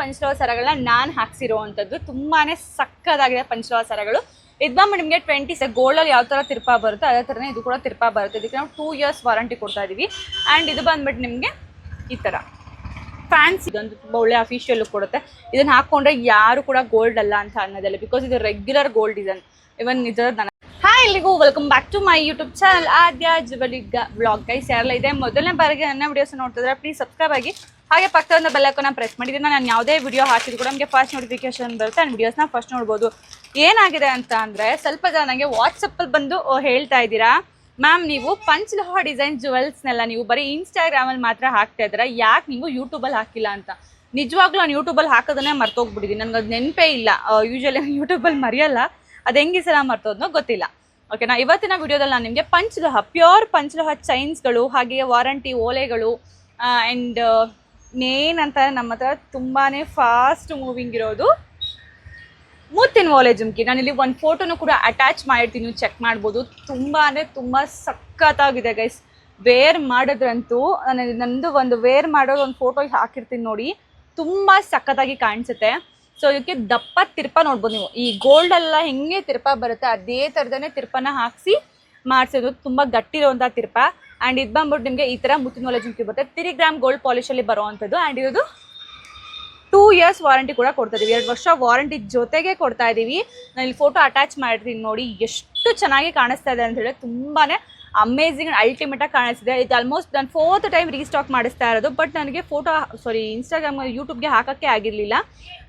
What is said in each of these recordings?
ಪಂಚಲೋಹ ಸರಗಳನ್ನ ನಾನು ಹಾಕ್ಸಿರೋವಂಥದ್ದು. ತುಂಬಾ ಸಕ್ಕದಾಗಿದೆ ಪಂಚಲೋಹ ಸರಗಳು. ಇದು ಬಂದು ನಿಮಗೆ 20 ಗೋಲ್ಡಲ್ಲಿ ಯಾವ ಥರ ತಿರ್ಪಾ ಬರುತ್ತೆ ಅದೇ ಥರನೇ ಇದು ಕೂಡ ತಿರ್ಪಾ ಬರುತ್ತೆ. ಇದಕ್ಕೆ ನಾವು 2 years ವಾರಂಟಿ ಕೊಡ್ತಾ ಇದ್ದೀವಿ. ಆ್ಯಂಡ್ ಇದು ಬಂದ್ಬಿಟ್ಟು ನಿಮಗೆ ಈ ಥರ ಫ್ಯಾನ್ಸಿ, ಇದೊಂದು ತುಂಬ ಒಳ್ಳೆ ಅಫಿಷಿಯಲ್ ಲುಕ್ ಕೊಡುತ್ತೆ. ಇದನ್ನು ಹಾಕ್ಕೊಂಡ್ರೆ ಯಾರು ಕೂಡ ಗೋಲ್ಡ್ ಅಲ್ಲ ಅಂತ ಅನ್ನೋದಿಲ್ಲ, ಬಿಕಾಸ್ ಇದು ರೆಗ್ಯುಲರ್ ಗೋಲ್ಡ್ ಡಿಸೈನ್. ಇವನ್ ನಿಜದ ಹಾಯ್ ಎಲ್ಲಿಗೂ welcome back to my YouTube channel Aadya jewellery vlog. Guys ಯಾರೆಲ್ಲ ಇದೆ ಮೊದಲನೇ ಬಾರಿಗೆ ನನ್ನ ವಿಡಿಯೋಸ್ ನೋಡ್ತಿದ್ರೆ ಪ್ಲೀಸ್ ಸಬ್ಸ್ಕ್ರೈಬ್ ಆಗಿ, ಹಾಗೆ ಪಕ್ಕದ ಬೆಲ್ ಐಕಾನ್ನ ಪ್ರೆಸ್ ಮಾಡಿದ್ರೆ ನಾನು ಯಾವುದೇ ವಿಡಿಯೋ ಹಾಕಿದ್ರು ಕೂಡ ನಮಗೆ ಫಸ್ಟ್ ನೋಟಿಫಿಕೇಶನ್ ಬರುತ್ತೆ ಆ್ಯಂಡ್ ವಿಡಿಯೋಸ್ನ ಫಸ್ಟ್ ನೋಡ್ಬೋದು. ಏನಾಗಿದೆ ಅಂತ ಅಂದರೆ, ಸ್ವಲ್ಪ ಜನ ನನಗೆ ವಾಟ್ಸಪ್ಪಲ್ಲಿ ಬಂದು ಹೇಳ್ತಾ ಇದ್ದೀರಾ, ಮ್ಯಾಮ್ ನೀವು ಪಂಚಲೋಹ ಡಿಸೈನ್ ಜುವೆಲ್ಸ್ನೆಲ್ಲ ನೀವು ಬರೀ ಇನ್ಸ್ಟಾಗ್ರಾಮಲ್ಲಿ ಮಾತ್ರ ಹಾಕ್ತಾ ಇದ್ದೀರಾ, ಯಾಕೆ ನೀವು ಯೂಟ್ಯೂಬಲ್ಲಿ ಹಾಕಿಲ್ಲ ಅಂತ. ನಿಜವಾಗ್ಲೂ ನಾನು ಯೂಟ್ಯೂಬಲ್ಲಿ ಹಾಕೋದನ್ನೇ ಮರ್ತೋಗ್ಬಿಟ್ಟಿದ್ದೀನಿ, ನನಗೆ ಅದು ನೆನಪೇ ಇಲ್ಲ. ಯೂಶಲಿ ಯೂಟ್ಯೂಬಲ್ಲಿ ಮರೆಯಲ್ಲ, ಅದು ಹೆಂಗೆ ಸಲ ಮರ್ತೋದ್ನೋ ಗೊತ್ತಿಲ್ಲ. ಓಕೆನಾ, ಇವತ್ತಿನ ವಿಡಿಯೋದಲ್ಲಿ ನಾನು ನಿಮಗೆ ಪಂಚಲೋಹ, ಪ್ಯೂರ್ ಪಂಚಲೋಹ ಚೈನ್ಸ್ಗಳು, ಹಾಗೆ ವಾರಂಟಿ ಓಲೆಗಳು ಆ್ಯಂಡ್ ಮೇನ್ ಅಂತ ನಮ್ಮ ಹತ್ರ ತುಂಬಾ ಫಾಸ್ಟ್ ಮೂವಿಂಗ್ ಇರೋದು ಮುತ್ತಿನ ಓಲೆ ಜುಮ್ಕಿ. ನಾನಿಲ್ಲಿ ಒಂದು ಫೋಟೋನು ಕೂಡ ಅಟ್ಯಾಚ್ ಮಾಡಿರ್ತೀನಿ, ನೀವು ಚೆಕ್ ಮಾಡ್ಬೋದು. ತುಂಬ ಅಂದರೆ ತುಂಬ ಸಖತ್ತಾಗಿದೆ ಗೈಸ್. ವೇರ್ ಮಾಡಿದ್ರಂತೂ ನಂದು ಒಂದು ವೇರ್ ಮಾಡೋದು ಒಂದು ಫೋಟೋ ಹಾಕಿರ್ತೀನಿ ನೋಡಿ, ತುಂಬ ಸಖತ್ತಾಗಿ ಕಾಣಿಸುತ್ತೆ. ಸೊ ಇದಕ್ಕೆ ದಪ್ಪ ತಿರ್ಪ ನೋಡ್ಬೋದು ನೀವು. ಈ ಗೋಲ್ಡೆಲ್ಲ ಹೆಂಗೆ ತಿರ್ಪ ಬರುತ್ತೆ ಅದೇ ಥರದನೇ ತಿರ್ಪನ ಹಾಕಿಸಿ ಮಾಡಿಸೋದು, ತುಂಬ ಗಟ್ಟಿರೋಂಥ ತಿರ್ಪ. ಆ್ಯಂಡ್ ಇದು ಬಂದ್ಬಿಟ್ಟು ನಿಮಗೆ ಈ ಥರ ಮುತ್ತಿನ ಓಲೆ ಜುಮ್ಕಿ ಬರುತ್ತೆ. 3 ಗ್ರಾಮ್ ಗೋಲ್ಡ್ ಪಾಲಿಶಲ್ಲಿ ಬರೋವಂಥದ್ದು. ಆ್ಯಂಡ್ ಇರೋದು 2 years ವಾರಂಟಿ ಕೂಡ ಕೊಡ್ತಾ ಇದೀವಿ, 2 ವರ್ಷ ವಾರಂಟಿ ಜೊತೆಗೆ ಕೊಡ್ತಾ ಇದ್ದೀವಿ. ನಾನು ಇಲ್ಲಿ ಫೋಟೋ ಅಟ್ಯಾಚ್ ಮಾಡಿರ್ತೀನಿ ನೋಡಿ, ಎಷ್ಟು ಚೆನ್ನಾಗಿ ಕಾಣಿಸ್ತಾ ಇದೆ ಅಂತ ಹೇಳಿ. ತುಂಬಾ ಅಮೇಝಿಂಗ್ ಅಲ್ಟಿಮೇಟಾಗಿ ಕಾಣಿಸ್ತಿದೆ. ಇದು ಆಲ್ಮೋಸ್ಟ್ ನಾನು 4th ಟೈಮ್ ರೀಸ್ಟಾಕ್ ಮಾಡಿಸ್ತಾ ಇರೋದು, ಬಟ್ ನನಗೆ ಇನ್ಸ್ಟಾಗ್ರಾಮ್ ಯೂಟ್ಯೂಬ್ಗೆ ಹಾಕೋಕ್ಕೆ ಆಗಿರಲಿಲ್ಲ.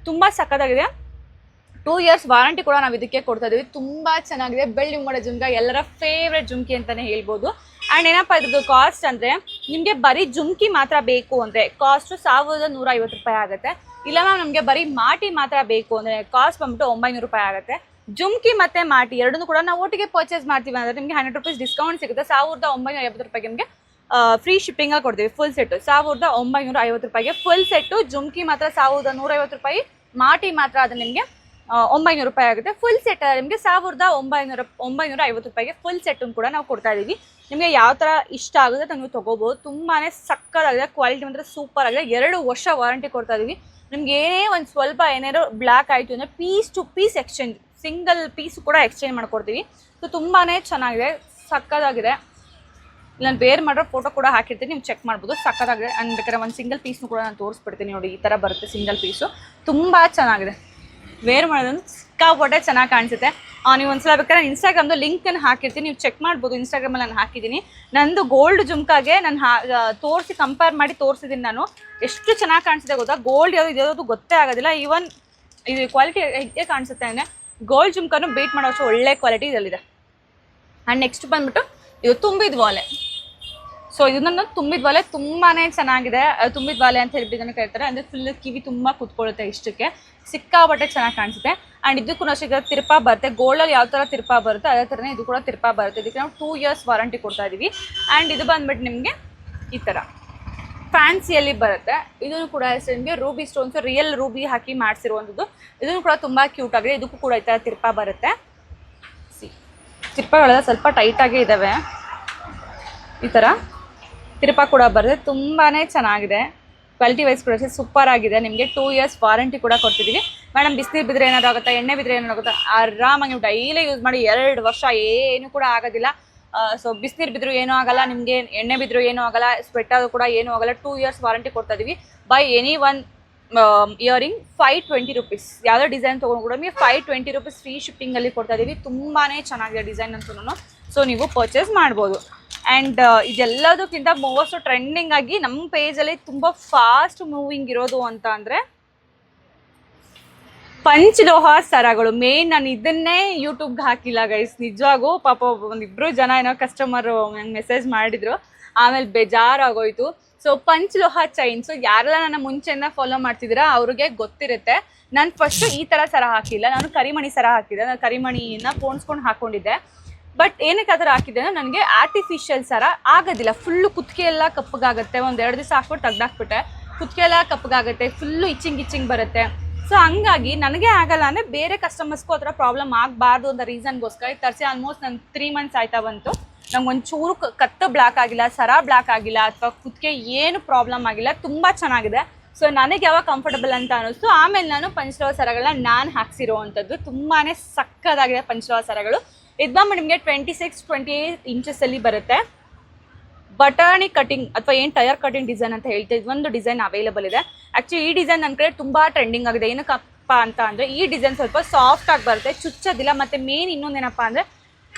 ತುಂಬ ಸಕ್ಕತ್ತಾಗಿದೆ. 2 years ವಾರಂಟಿ ಕೂಡ ನಾವು ಇದಕ್ಕೆ ಕೊಡ್ತಾ ಇದ್ದೀವಿ. ತುಂಬ ಚೆನ್ನಾಗಿದೆ. ಬೆಳ್ಳಿ ಮಾಡೋ ಜುಮ್ಕಿ ಎಲ್ಲರ ಫೇವ್ರೆಟ್ ಜುಮ್ಕಿ ಅಂತಲೇ ಹೇಳ್ಬೋದು. ಆ್ಯಂಡ್ ಏನಪ್ಪ ಇದ್ರದ್ದು ಕಾಸ್ಟ್ ಅಂದರೆ, ನಿಮಗೆ ಬರೀ ಜುಮ್ಕಿ ಮಾತ್ರ ಬೇಕು ಅಂದರೆ ಕಾಸ್ಟು 1150 ರೂಪಾಯಿ ಆಗುತ್ತೆ. ಇಲ್ಲ ಮ್ಯಾಮ್ ನಮಗೆ ಬರೀ ಮಾಟಿ ಮಾತ್ರ ಬೇಕು ಅಂದರೆ ಕಾಸ್ಟ್ ಬಂದ್ಬಿಟ್ಟು 900 ರೂಪಾಯಿ ಆಗುತ್ತೆ. ಜುಮ್ಕಿ ಮತ್ತು ಮಾಟಿ ಎರಡನ್ನೂ ಕೂಡ ನಾವು ಒಟ್ಟಿಗೆ ಪರ್ಚೇಸ್ ಮಾಡ್ತೀವಿ ಅಂದರೆ ನಿಮಗೆ 100 ರೂಪೀಸ್ ಡಿಸ್ಕೌಂಟ್ ಸಿಗುತ್ತೆ. 1950 ರೂಪಾಯಿಗೆ ನಿಮಗೆ ಫ್ರೀ ಶಿಪ್ಪಿಂಗಲ್ಲಿ ಕೊಡ್ತೀವಿ. ಫುಲ್ ಸೆಟ್ಟು 1950 ರೂಪಾಯಿಗೆ ಫುಲ್ ಸೆಟ್ಟು. ಜುಮ್ಕಿ ಮಾತ್ರ 1150 ರೂಪಾಯಿ, ಮಾಟಿ ಮಾತ್ರ ಅದು ನಿಮಗೆ 900 ರೂಪಾಯಿ ಆಗುತ್ತೆ. ಫುಲ್ ಸೆಟ್ ನಿಮಗೆ 1950 ರೂಪಾಯಿಗೆ ಫುಲ್ ಸೆಟ್ಟನ್ನು ಕೂಡ ನಾವು ಕೊಡ್ತಾ ಇದ್ದೀವಿ. ನಿಮಗೆ ಯಾವ ಥರ ಇಷ್ಟ ಆಗುತ್ತೆ ನೀವು ತೊಗೋಬೋದು. ತುಂಬಾ ಸಕ್ಕತ್ತಾಗಿದೆ, ಕ್ವಾಲಿಟಿ ಮಾತ್ರ ಸೂಪರ್ ಆಗಿದೆ. 2 ವರ್ಷ ವಾರಂಟಿ ಕೊಡ್ತಾ ಇದ್ದೀವಿ. ನಿಮ್ಗೆ ಏನೇ ಒಂದು ಸ್ವಲ್ಪ ಏನಾದ್ರು ಬ್ಲ್ಯಾಕ್ ಆಯಿತು ಅಂದರೆ piece to piece exchange, single piece ಕೂಡ ಎಕ್ಸ್ಚೇಂಜ್ ಮಾಡ್ಕೊಡ್ತೀವಿ. ಸೊ ತುಂಬಾ ಚೆನ್ನಾಗಿದೆ, ಸಕ್ಕತ್ತಾಗಿದೆ. ನಾನು ವೇರ್ ಮಾಡೋ ಫೋಟೋ ಕೂಡ ಹಾಕಿರ್ತೀನಿ, ನೀವು ಚೆಕ್ ಮಾಡ್ಬೋದು. ಸಕ್ಕತ್ತಾಗಿದೆ. ಆ್ಯಂಡ್ ಬೇಕಾದ್ರೆ ಒಂದು ಸಿಂಗಲ್ ಪೀಸ್ನು ಕೂಡ ನಾನು ತೋರಿಸ್ಬಿಡ್ತೀನಿ ನೋಡಿ, ಈ ಥರ ಬರುತ್ತೆ ಸಿಂಗಲ್ ಪೀಸು. ತುಂಬ ಚೆನ್ನಾಗಿದೆ. ವೇರ್ ಮಾಡೋದನ್ನು ಸಿಕ್ಕಾಪಟ್ಟೆ ಚೆನ್ನಾಗಿ ಕಾಣಿಸುತ್ತೆ. ನೀವು ಒಂದ್ಸಲ ಬೇಕಾದ್ರೆ ನಾನು ಇನ್ಸ್ಟಾಗ್ರಾಮ್ದು ಲಿಂಕನ್ನು ಹಾಕಿರ್ತೀನಿ, ನೀವು ಚೆಕ್ ಮಾಡ್ಬೋದು. ಇನ್ಸ್ಟಾಗ್ರಾಮಲ್ಲಿ ನಾನು ಹಾಕಿದ್ದೀನಿ. ನಂದು ಗೋಲ್ಡ್ ಜುಮ್ಕಾಗೆ ನಾನು ತೋರಿಸಿ ಕಂಪೇರ್ ಮಾಡಿ ತೋರಿಸಿದ್ದೀನಿ ನಾನು. ಎಷ್ಟು ಚೆನ್ನಾಗಿ ಕಾಣಿಸುತ್ತೆ ಗೊತ್ತಾ. ಗೋಲ್ಡ್ ಯಾವುದು ಗೊತ್ತೇ ಆಗೋದಿಲ್ಲ. ಈವನ್ ಇದು ಕ್ವಾಲಿಟಿ ಹೇಗೆ ಕಾಣಿಸುತ್ತೆ ಅಂದರೆ ಗೋಲ್ಡ್ ಜುಮ್ಕಾನು ಬೀಟ್ ಮಾಡೋಷ್ಟು ಒಳ್ಳೆ ಕ್ವಾಲಿಟಿ ಇದರಲ್ಲಿದೆ. ಆ್ಯಂಡ್ ನೆಕ್ಸ್ಟ್ ಬಂದ್ಬಿಟ್ಟು ಇದು ತುಂಬಿದ ವಾಲೆ. ಸೊ ಇದನ್ನು ತುಂಬಿದ ವಾಲೆ ತುಂಬಾ ಚೆನ್ನಾಗಿದೆ. ತುಂಬಿದ ವಾಲೆ ಅಂತ ಹೇಳ್ಬಿಟ್ಟು ಕರೀತಾರೆ. ಅಂದರೆ ಫುಲ್ ಕಿವಿ ತುಂಬ ಕೂತ್ಕೊಳ್ಳುತ್ತೆ, ಇಷ್ಟಕ್ಕೆ ಸಿಕ್ಕಾಪಟ್ಟೆ ಚೆನ್ನಾಗಿ ಕಾಣಿಸುತ್ತೆ. ಆ್ಯಂಡ್ ಇದಕ್ಕೂ ಅಷ್ಟೇ ತಿರ್ಪಾ ಬರುತ್ತೆ. ಗೋಲ್ಡಲ್ಲಿ ಯಾವ ಥರ ತಿರ್ಪಾ ಬರುತ್ತೆ ಅದೇ ಥರನೇ ಇದು ಕೂಡ ತಿರ್ಪಾ ಬರುತ್ತೆ. ಇದಕ್ಕೆ ನಾವು 2 years ವಾರಂಟಿ ಕೊಡ್ತಾ ಇದ್ದೀವಿ. ಆ್ಯಂಡ್ ಇದು ಬಂದ್ಬಿಟ್ಟು ನಿಮಗೆ ಈ ಥರ ಫ್ಯಾನ್ಸಿಯಲ್ಲಿ ಬರುತ್ತೆ. ಇದನ್ನು ಕೂಡ ಅಷ್ಟೇ ನಿಮಗೆ ರೂಬಿ ಸ್ಟೋನ್ಸ್, ರಿಯಲ್ ರೂಬಿ ಹಾಕಿ ಮಾಡಿಸಿರುವಂಥದ್ದು. ಇದನ್ನು ಕೂಡ ತುಂಬ ಕ್ಯೂಟ್ ಆಗಿದೆ. ಇದಕ್ಕೂ ಕೂಡ ಈ ಥರ ತಿರ್ಪಾ ಬರುತ್ತೆ. ತಿರ್ಪಾಗಳೆಲ್ಲ ಸ್ವಲ್ಪ ಟೈಟಾಗೇ ಇದ್ದಾವೆ. ಈ ಥರ ತಿರ್ಪಾ ಕೂಡ ಬರುತ್ತೆ. ತುಂಬಾ ಚೆನ್ನಾಗಿದೆ. ಕ್ವಾಲಿಟಿ ವೈಸ್ ಕೂಡ ಸೂಪರ್ ಆಗಿದೆ. ನಿಮಗೆ 2 years ವಾರಂಟಿ ಕೂಡ ಕೊಡ್ತಿದ್ದೀವಿ. ಮೇಡಮ್ ಬಿಸಿನೀರು ಬಿದ್ದರೆ ಏನಾದ್ರು ಆಗುತ್ತೆ, ಎಣ್ಣೆ ಬಿದ್ದರೆ ಏನಾದ್ರು ಆಗುತ್ತೆ, ಆರಾಮಾಗಿ ನೀವು ಡೈಲಿ ಯೂಸ್ ಮಾಡಿ 2 ವರ್ಷ ಏನು ಕೂಡ ಆಗೋದಿಲ್ಲ. ಸೊ ಬಿಸಿನೀರು ಬಿದ್ದರೂ ಏನೂ ಆಗಲ್ಲ, ನಿಮಗೆ ಎಣ್ಣೆ ಬಿದ್ದರೂ ಏನೂ ಆಗಲ್ಲ, ಸ್ವೆಟ್ ಆದರೂ ಕೂಡ ಏನೂ ಆಗಲ್ಲ. 2 years ವಾರಂಟಿ ಕೊಡ್ತಾ ಇದ್ದೀವಿ. Buy any one earring 520 rupees. ಯಾವುದೋ ಡಿಸೈನ್ ತೊಗೊಂಡು ಕೂಡ ನಿಮಗೆ 520 ರೂಪೀಸ್ ಫ್ರೀ ಶಿಪ್ಪಿಂಗಲ್ಲಿ ಕೊಡ್ತಾ ಇದ್ದೀವಿ. ತುಂಬಾ ಚೆನ್ನಾಗಿದೆ ಡಿಸೈನ್ ಅಂತೂ. ಸೊ ನೀವು ಪರ್ಚೇಸ್ ಮಾಡ್ಬೋದು. ಆ್ಯಂಡ್ ಇದೆಲ್ಲದಕ್ಕಿಂತ ಮೋಸ್ಟ್ ಟ್ರೆಂಡಿಂಗ್ ಆಗಿ ನಮ್ಮ ಪೇಜಲ್ಲಿ ತುಂಬ ಫಾಸ್ಟ್ ಮೂವಿಂಗ್ ಇರೋದು ಅಂತ ಅಂದರೆ ಪಂಚಲೋಹ ಸರಗಳು. ಮೇನ್ ನಾನು ಇದನ್ನೇ ಯೂಟ್ಯೂಬ್ಗೆ ಹಾಕಿಲ್ಲ ಗೈಸ್. ನಿಜವಾಗೂ ಪಾಪ ಒಂದಿಬ್ಬರು ಜನ ಏನೋ ಕಸ್ಟಮರು ನಂಗೆ ಮೆಸೇಜ್ ಮಾಡಿದರು, ಆಮೇಲೆ ಬೇಜಾರಾಗೋಯ್ತು. ಸೊ ಪಂಚಲೋಹ ಚೈನ್ಸು ಯಾರೆಲ್ಲ ನನ್ನ ಮುಂಚೆಯಿಂದ ಫಾಲೋ ಮಾಡ್ತಿದ್ದೀರಾ ಅವ್ರಿಗೆ ಗೊತ್ತಿರುತ್ತೆ. ನಾನು ಫಸ್ಟು ಈ ಥರ ಸರ ಹಾಕಿಲ್ಲ, ನಾನು ಕರಿಮಣಿ ಸರ ಹಾಕಿದ್ದೆ. ನಾನು ಕರಿಮಣಿನ ಪೋಣಿಸ್ಕೊಂಡು ಹಾಕ್ಕೊಂಡಿದ್ದೆ. ಬಟ್ ಏನಕ್ಕೆ ಆ ಥರ ಹಾಕಿದ್ದೆ ಅಂದರೆ ನನಗೆ ಆರ್ಟಿಫಿಷಿಯಲ್ ಸರ ಆಗೋದಿಲ್ಲ. ಫುಲ್ಲು ಕುತ್ತಿಗೆ ಎಲ್ಲ ಕಪ್ಪಗಾಗುತ್ತೆ. 1-2 ದಿವಸ ಹಾಕ್ಬಿಟ್ಟು ತೆಗ್ದಾಕ್ಬಿಟ್ಟೆ, ಕುತ್ತಿಗೆ ಎಲ್ಲ ಕಪ್ಪಗಾಗುತ್ತೆ, ಫುಲ್ಲು ಇಚ್ಚಿಂಗ್ ಬರುತ್ತೆ. ಸೊ ಹಂಗಾಗಿ ನನಗೆ ಆಗಲ್ಲ ಅಂದರೆ ಬೇರೆ ಕಸ್ಟಮರ್ಸ್ಗೂ ಆ ಥರ ಪ್ರಾಬ್ಲಮ್ ಆಗಬಾರ್ದು ಅಂತ ರೀಸನ್ಗೋಸ್ಕರ ತರಿಸಿ ಆಲ್ಮೋಸ್ಟ್ ನಾನು 3 months ಆಯ್ತಾ ಬಂತು. ನಂಗೆ ಒಂಚೂರು ಕತ್ತು ಬ್ಲ್ಯಾಕ್ ಆಗಿಲ್ಲ, ಸರ ಬ್ಲ್ಯಾಕ್ ಆಗಿಲ್ಲ, ಅಥವಾ ಕುತ್ತಿಗೆ ಏನು ಪ್ರಾಬ್ಲಮ್ ಆಗಿಲ್ಲ. ತುಂಬ ಚೆನ್ನಾಗಿದೆ. ಸೊ ನನಗೆ ಯಾವಾಗ ಕಂಫರ್ಟಬಲ್ ಅಂತ ಅನ್ನಿಸ್ತು ಆಮೇಲೆ ನಾನು ಪಂಚಲೋಹ ಸರಗಳನ್ನ ನಾನು ಹಾಕ್ಸಿರೋವಂಥದ್ದು. ತುಂಬಾ ಸಕ್ಕದಾಗಿದೆ ಪಂಚಲೋಹ ಸರಗಳು. ಇದು ಬಂದು ನಿಮಗೆ 26-28 ಇಂಚಸ್ಸಲ್ಲಿ ಬರುತ್ತೆ. ಬಟಾಣಿ ಕಟಿಂಗ್ ಅಥವಾ ಏನು ಟಯರ್ ಕಟಿಂಗ್ ಡಿಸೈನ್ ಅಂತ ಹೇಳ್ತೀವಿ, ಇದೊಂದು ಡಿಸೈನ್ ಅವೈಲೇಬಲ್ ಇದೆ. ಆ್ಯಕ್ಚುಲಿ ಈ ಡಿಸೈನ್ ನನ್ನ ಕಡೆ ತುಂಬ ಟ್ರೆಂಡಿಂಗ್ ಆಗಿದೆ. ಏನಕ್ಕಪ್ಪ ಅಂತ ಅಂದರೆ ಈ ಡಿಸೈನ್ ಸ್ವಲ್ಪ ಸಾಫ್ಟ್ ಆಗಿ ಬರುತ್ತೆ, ಚುಚ್ಚೋದಿಲ್ಲ, ಮತ್ತು ಮೇನ್ ಇನ್ನೊಂದೇನಪ್ಪ ಅಂದರೆ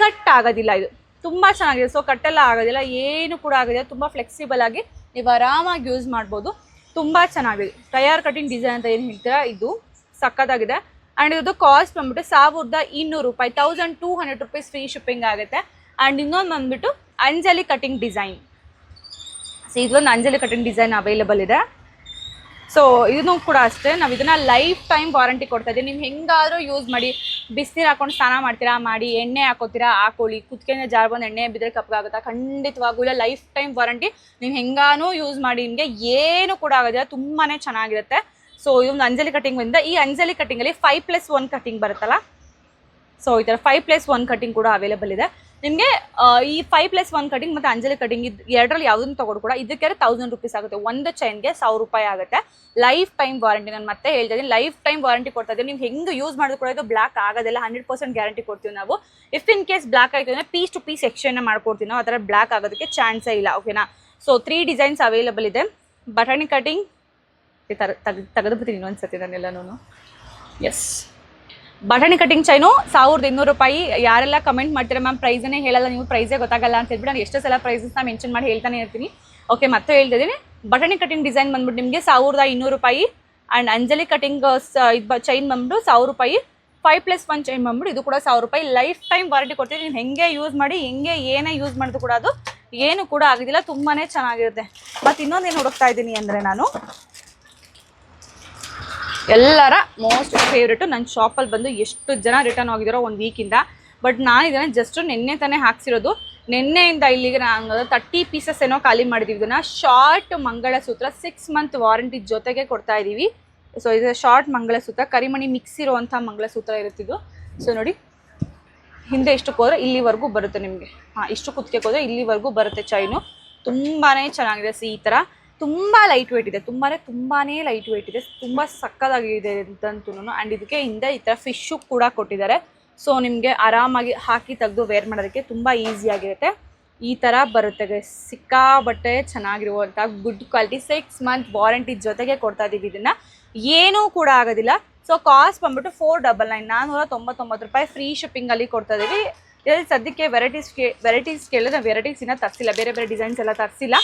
ಕಟ್ ಆಗೋದಿಲ್ಲ. ಇದು ತುಂಬ ಚೆನ್ನಾಗಿದೆ. ಸೊ ಕಟ್ಟೆಲ್ಲ ಆಗೋದಿಲ್ಲ, ಏನು ಕೂಡ ಆಗೋದಿಲ್ಲ. ತುಂಬ ಫ್ಲೆಕ್ಸಿಬಲ್ ಆಗಿ ನೀವು ಆರಾಮಾಗಿ ಯೂಸ್ ಮಾಡ್ಬೋದು. ತುಂಬ ಚೆನ್ನಾಗಿದೆ. ಟಯರ್ ಕಟಿಂಗ್ ಡಿಸೈನ್ ಅಂತ ಏನು ಹೇಳ್ತೀರಾ, ಇದು ಸಕ್ಕತ್ತಾಗಿದೆ. ಆ್ಯಂಡ್ ಇದು ಕಾಸ್ಟ್ ಬಂದ್ಬಿಟ್ಟು 1200 ರೂಪಾಯಿ, 1200 ರೂಪೀಸ್ ಫ್ರೀ ಶಿಪ್ಪಿಂಗ್ ಆಗುತ್ತೆ. ಆ್ಯಂಡ್ ಇನ್ನೊಂದು ಬಂದ್ಬಿಟ್ಟು ಅಂಜಲಿ ಕಟಿಂಗ್ ಡಿಸೈನ್. ಸೊ ಇದೊಂದು ಅಂಜಲಿ ಕಟಿಂಗ್ ಡಿಸೈನ್ ಅವೈಲೇಬಲ್ ಇದೆ. ಸೊ ಇದನ್ನು ಕೂಡ ಅಷ್ಟೇ, ನಾವು ಇದನ್ನು ಲೈಫ್ ಟೈಮ್ ವಾರಂಟಿ ಕೊಡ್ತಾ ಇದ್ದೀವಿ. ನೀವು ಹೆಂಗಾದರೂ ಯೂಸ್ ಮಾಡಿ, ಬಿಸಿನೀರು ಹಾಕೊಂಡು ಸ್ನಾನ ಮಾಡ್ತೀರಾ ಮಾಡಿ, ಎಣ್ಣೆ ಹಾಕೋತೀರಾ ಹಾಕೊಳ್ಳಿ, ಕುತ್ಕೆನೇ ಜಾರ್ ಬಂದು ಎಣ್ಣೆ ಬಿದ್ದರೆ ಕಪ್ಪಗಾಗುತ್ತಾ, ಖಂಡಿತವಾಗೂ ಇಲ್ಲ. Life time warranty. ನೀವು ಹೆಂಗಾನೂ ಯೂಸ್ ಮಾಡಿ, ನಿಮಗೆ ಏನು ಕೂಡ ಆಗೋದಿಲ್ಲ, ತುಂಬಾ ಚೆನ್ನಾಗಿರುತ್ತೆ. ಸೊ ಇದೊಂದು ಅಂಜಲಿ ಕಟಿಂಗ್ ಬಂದ. ಈ ಅಂಜಲಿ ಕಟಿಂಗಲ್ಲಿ 5+1 ಕಟಿಂಗ್ ಬರುತ್ತಲ್ಲ, ಸೊ ಈ ಥರ 5+1 ಕಟಿಂಗ್ ಕೂಡ ಅವೈಲೇಬಲ್ ಇದೆ ನಿಮಗೆ. ಈ 5+1 ಕಟಿಂಗ್ ಮತ್ತು ಅಂಜಲಿ ಕಟಿಂಗ್ ಇದು ಎರಡರಲ್ಲಿ ಯಾವುದನ್ನು ತೊಗೊಂಡು ಕೂಡ ಇದಕ್ಕೆ 1000 ರೂಪೀಸ್ ಆಗುತ್ತೆ. ಒಂದು ಚೈನ್ಗೆ 1000 ರೂಪಾಯಿ ಆಗುತ್ತೆ. Life time warranty. ನಾನು ಮತ್ತೆ ಹೇಳ್ತಾ ಇದ್ದೀನಿ, ಲೈಫ್ ಟೈಮ್ ವಾರಂಟಿ ಕೊಡ್ತಾ ಇದ್ದೀವಿ. ನೀವು ಹೆಂಗೆ ಯೂಸ್ ಮಾಡಿದ್ರು ಕೂಡ ಇದು ಬ್ಲ್ಯಾಕ್ ಆಗೋದಿಲ್ಲ. 100% ಗ್ಯಾರಂಟಿ ಕೊಡ್ತೀವಿ ನಾವು. ಇಫ್ ಇನ್ ಕೇಸ್ ಬ್ಲ್ಯಾಕ್ ಆಯಿತು ಅಂದರೆ ಪೀಸ್ ಟು ಪೀಸ್ ಎಕ್ಸ್ಚೇಂಜ್ ಮಾಡ್ಕೊಡ್ತೀವಿ ನಾವು. ಆ ಥರ ಬ್ಲ್ಯಾಕ್ ಆಗೋದಕ್ಕೆ ಚಾನ್ಸೇ ಇಲ್ಲ. ಓಕೆನಾ. ಸೊ 3 ಡಿಸೈನ್ಸ್ ಅವೈಲೇಬಲ್ ಇದೆ. ಬಟಾಣಿ ಕಟಿಂಗ್ ತೆಗೆದುಬಿಡ್ತೀನಿ ಇನ್ನೊಂದ್ಸತಿ ನಾನೆಲ್ಲನೂ. ಎಸ್, ಬಟಾಣಿ ಕಟಿಂಗ್ ಚೈನು 1200 ರೂಪಾಯಿ. ಯಾರೆಲ್ಲ ಕಮೆಂಟ್ ಮಾಡ್ತೀರಾ ಮ್ಯಾಮ್ ಪ್ರೈಸನ್ನೇ ಹೇಳಲ್ಲ ನೀವು, ಪ್ರೈಸೇ ಗೊತ್ತಾಗಲ್ಲ ಅಂತ ಹೇಳ್ಬಿಟ್ಟು ನಾನು ಎಷ್ಟೋ ಸಲ ಪ್ರೈಸಸ್ನ ಮೆನ್ಷನ್ ಮಾಡಿ ಹೇಳ್ತಾನೆ ಇರ್ತೀನಿ. ಓಕೆ, ಮತ್ತೆ ಹೇಳ್ತಿದ್ದೀನಿ. ಬಟಾಣಿ ಕಟಿಂಗ್ ಡಿಸೈನ್ ಬಂದ್ಬಿಟ್ಟು ನಿಮಗೆ 1200 ರೂಪಾಯಿ. ಆ್ಯಂಡ್ ಅಂಜಲಿ ಕಟಿಂಗ್ ಚೈನ್ ಬಂದ್ಬಿಟ್ಟು 1000 ರೂಪಾಯಿ. 5+1 ಚೈನ್ ಬಂದ್ಬಿಟ್ಟು ಇದು ಕೂಡ 1000 ರೂಪಾಯಿ. ಲೈಫ್ ಟೈಮ್ ವಾರಂಟಿ ಕೊಡ್ತೀವಿ. ನೀವು ಹೆಂಗೆ ಯೂಸ್ ಮಾಡಿ, ಹೆಂಗೆ ಏನೇ ಯೂಸ್ ಮಾಡಿದ್ರು ಕೂಡ ಅದು ಏನು ಕೂಡ ಆಗೋದಿಲ್ಲ. ತುಂಬಾ ಚೆನ್ನಾಗಿರುತ್ತೆ. ಮತ್ತು ಇನ್ನೊಂದೇನು ಹುಡುಕ್ತಾ ಇದ್ದೀನಿ ಅಂದರೆ, ನಾನು ಎಲ್ಲರ ಮೋಸ್ಟ್ ಫೇವ್ರೇಟು ನನ್ನ ಶಾಪಲ್ಲಿ ಬಂದು ಎಷ್ಟು ಜನ ರಿಟರ್ನ್ ಹೋಗಿದ್ದಾರೋ ಒಂದು ವೀಕಿಂದ. ಬಟ್ ನಾನು ಇದನ್ನು ಜಸ್ಟು ನಿನ್ನೆ ತಾನೇ ಹಾಕ್ಸಿರೋದು. ನಿನ್ನೆಯಿಂದ ಇಲ್ಲಿಗೆ ನಾನು 30 ಪೀಸಸ್ ಏನೋ ಖಾಲಿ ಮಾಡಿದ್ದೀವಿ. ಇದನ್ನು ಶಾರ್ಟ್ ಮಂಗಳಸೂತ್ರ 6 ಮಂತ್ ವಾರಂಟಿ ಜೊತೆಗೆ ಕೊಡ್ತಾ ಇದ್ದೀವಿ. ಸೊ ಇದು ಶಾರ್ಟ್ ಮಂಗಳಸೂತ್ರ, ಕರಿಮಣಿ ಮಿಕ್ಸ್ ಇರುವಂಥ ಮಂಗಳಸೂತ್ರ ಇರುತ್ತಿದ್ದು. ಸೊ ನೋಡಿ, ಹಿಂದೆ ಇಷ್ಟಕ್ಕೆ ಹೋದರೆ ಇಲ್ಲಿವರೆಗೂ ಬರುತ್ತೆ ನಿಮಗೆ. ಇಷ್ಟು ಕುತ್ತಿಗೆ ಹೋದರೆ ಇಲ್ಲಿವರೆಗೂ ಬರುತ್ತೆ ಚೈನು. ತುಂಬಾ ಚೆನ್ನಾಗಿದೆ. ಈ ಥರ ತುಂಬ ಲೈಟ್ ವೇಟ್ ಇದೆ, ತುಂಬಾ ಲೈಟ್ ವೇಟ್ ಇದೆ, ತುಂಬ ಸಕ್ಕದಾಗಿದೆ ಅಂತೂ. ಆ್ಯಂಡ್ ಇದಕ್ಕೆ ಹಿಂದೆ ಈ ಥರ ಫಿಶ್ಶು ಕೂಡ ಕೊಟ್ಟಿದ್ದಾರೆ. ಸೊ ನಿಮಗೆ ಆರಾಮಾಗಿ ಹಾಕಿ ತೆಗೆದು ವೇರ್ ಮಾಡೋದಕ್ಕೆ ತುಂಬ ಈಸಿಯಾಗಿರುತ್ತೆ. ಈ ಥರ ಬರುತ್ತೆ. ಸಿಕ್ಕಾಬಟ್ಟೆ ಚೆನ್ನಾಗಿರುವಂಥ ಗುಡ್ ಕ್ವಾಲಿಟಿ 6 ಮಂತ್ ವಾರಂಟಿ ಜೊತೆಗೆ ಕೊಡ್ತಾ ಇದ್ದೀವಿ. ಇದನ್ನು ಏನೂ ಕೂಡ ಆಗೋದಿಲ್ಲ. ಸೊ ಕಾಸ್ಟ್ ಬಂದ್ಬಿಟ್ಟು 499, 499 ರೂಪಾಯಿ ಫ್ರೀ ಶಿಪ್ಪಿಂಗಲ್ಲಿ ಕೊಡ್ತಾ ಇದ್ದೀವಿ. ಇದರಲ್ಲಿ ಸದ್ಯಕ್ಕೆ ವೆರೈಟೀಸ್ ಕೇಳಿದ್ರೆ ವೆರೈಟೀಸ್ ಇನ್ನೂ ತರಿಸಿಲ್ಲ, ಬೇರೆ ಬೇರೆ ಡಿಸೈನ್ಸ್ ಎಲ್ಲ ತರಿಸಿಲ್ಲ.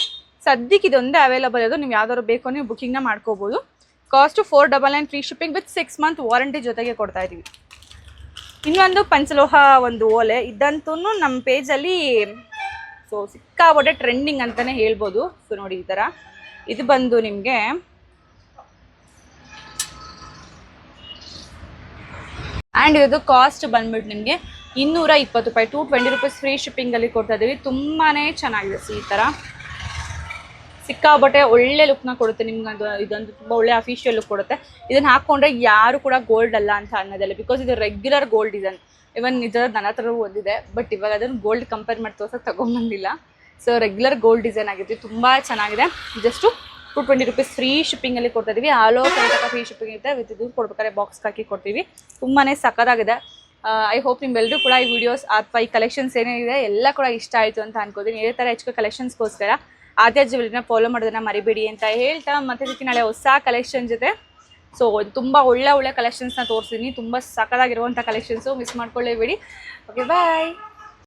ಸದ್ಯಕ್ಕೆ ಇದೊಂದೇ ಅವೈಲೇಬಲ್ ಇರೋದು. ನೀವು ಯಾವ್ದಾದ್ರು ಬೇಕು ನೀವು ಬುಕ್ಕಿಂಗ್ನ ಮಾಡ್ಕೋಬೋದು. Cost 499 free shipping with 6 month warranty ಜೊತೆಗೆ ಕೊಡ್ತಾ ಇದ್ದೀವಿ. ಇನ್ನೊಂದು ಪಂಚಲೋಹ ಒಂದು ಓಲೆ, ಇದಂತೂ ನಮ್ಮ ಪೇಜಲ್ಲಿ ಸೊ ಸಿಕ್ಕಾಬಟ್ಟೆ ಟ್ರೆಂಡಿಂಗ್ ಅಂತಲೇ ಹೇಳ್ಬೋದು. ಸೊ ನೋಡಿ, ಈ ಥರ ಇದು ಬಂದು ನಿಮಗೆ ಆ್ಯಂಡ್ ಇದು ಕಾಸ್ಟ್ ಬಂದ್ಬಿಟ್ಟು ನಿಮಗೆ 220 ರೂಪಾಯಿ, 220 ರೂಪೀಸ್ ಫ್ರೀ ಶಿಪ್ಪಿಂಗಲ್ಲಿ ಕೊಡ್ತಾ ಇದ್ದೀವಿ. ತುಂಬಾ ಚೆನ್ನಾಗಿದೆ. ಸೊ ಈ ಥರ ಸಿಕ್ಕಾಬಟ್ಟೆ ಒಳ್ಳೆ ಲುಕ್ನ ಕೊಡುತ್ತೆ ನಿಮ್ಗೆ. ಇದೊಂದು ತುಂಬ ಒಳ್ಳೆ ಅಫಿಷಿಯಲ್ ಲುಕ್ ಕೊಡುತ್ತೆ. ಇದನ್ನು ಹಾಕ್ಕೊಂಡ್ರೆ ಯಾರು ಕೂಡ ಗೋಲ್ಡ್ ಅಲ್ಲ ಅಂತ ಅನ್ನೋದಿಲ್ಲ, ಬಿಕಾಸ್ ಇದು ರೆಗ್ಯುಲರ್ ಗೋಲ್ಡ್ ಡಿಸೈನ್. ಇವನ್ ಇದರ ನನ್ನ ಹತ್ರ ಓದಿದೆ, ಬಟ್ ಇವಾಗ ಅದನ್ನು ಗೋಲ್ಡ್ ಕಂಪೇರ್ ಮಾಡಿ ತೋರ್ಸೋಕೆ ತೊಗೊಂಬಂದಿಲ್ಲ. ಸೊ ರೆಗ್ಯುಲರ್ ಗೋಲ್ಡ್ ಡಿಸೈನ್ ಆಗಿತ್ತು, ತುಂಬ ಚೆನ್ನಾಗಿದೆ. ಜಸ್ಟು 220 ರೂಪೀಸ್ ಫ್ರೀ ಶಿಪ್ಪಿಂಗಲ್ಲಿ ಕೊಡ್ತಾ ಇದ್ದೀವಿ. All over Karnataka free shipping ಇರುತ್ತೆ. ವಿತ್ ಇದು ಕೊಡ್ಬೇಕಾದ್ರೆ ಬಾಕ್ಸ್ ಹಾಕಿ ಕೊಡ್ತೀವಿ. ತುಂಬಾ ಸಕ್ಕತ್ತಾಗಿದೆ. ಐ ಹೋಪ್ ನಿಮ್ಮೆಲ್ಲರೂ ಕೂಡ ಈ ವಿಡಿಯೋಸ್ ಅಥವಾ ಈ ಕಲೆಕ್ಷನ್ಸ್ ಏನೇನಿದೆ ಎಲ್ಲ ಕೂಡ ಇಷ್ಟ ಆಯಿತು ಅಂತ ಅನ್ಕೋತೀನಿ. ಇದೇ ಥರ ಹೆಚ್ಚು ಕಲೆಕ್ಷನ್ಸ್ಗೋಸ್ಕರ ಆದ್ಯ ಜ್ಯುವೆಲರಿನ ಫಾಲೋ ಮಾಡೋದನ್ನ ಮರಿಬೇಡಿ ಅಂತ ಹೇಳ್ತಾ, ಮತ್ತೆ ಇದಕ್ಕೆ ನಾಳೆ ಹೊಸ ಕಲೆಕ್ಷನ್ ಜೊತೆ ಸೊ ತುಂಬ ಒಳ್ಳೆ ಕಲೆಕ್ಷನ್ಸ್ನ ತೋರಿಸಿದ್ದೀನಿ. ತುಂಬ ಸಕ್ಕತ್ತಾಗಿರುವಂಥ ಕಲೆಕ್ಷನ್ಸು, ಮಿಸ್ ಮಾಡ್ಕೊಳ್ಳೇಬೇಡಿ. ಓಕೆ, ಬಾಯ್.